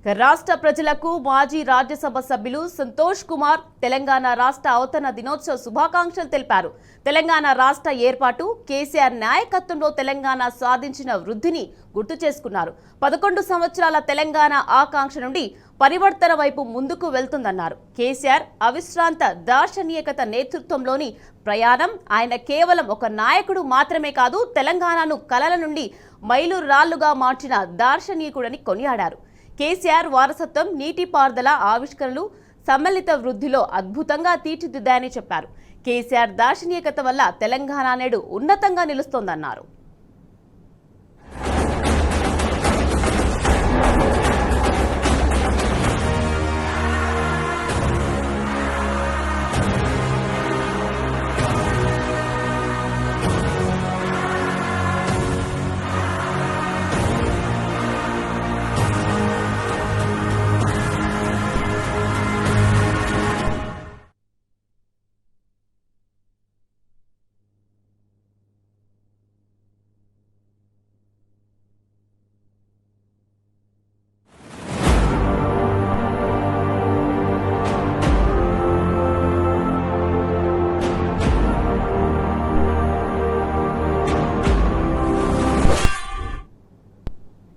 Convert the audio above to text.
రాష్ట్ర ప్రజలకు మాజీ రాజ్యసభ సభ్యులు సంతోష్ కుమార్ తెలంగాణ రాష్ట్ర అవతరణ దినోత్సవ శుభాకాంక్షలు తెలిపారు. తెలంగాణ రాష్ట్ర ఏర్పాటు, కేసీఆర్ నాయకత్వంలో తెలంగాణ సాధించిన వృద్ధిని గుర్తు చేసుకున్నారు. 11 సంవత్సరాల తెలంగాణ ఆకాంక్ష నుండి పరివర్తన వైపు ముందుకు వెళ్తుందన్నారు. కేసీఆర్ అవిశ్రాంత దార్శనికత నేతృత్వంలోని ప్రయాణం ఆయన కేవలం ఒక నాయకుడు మాత్రమే కాదు, తెలంగాణను కలల నుండి మైలురాళ్లుగా మార్చిన దార్శనికుడని కొనియాడారు. కేసీఆర్ వారసత్వం నీటిపారుదల ఆవిష్కరణలు సమ్మిళిత వృద్ధిలో అద్భుతంగా తీర్చిదిద్దాయని చెప్పారు. కేసీఆర్ దార్శనికత వల్ల తెలంగాణ నేడు ఉన్నతంగా నిలుస్తోందన్నారు.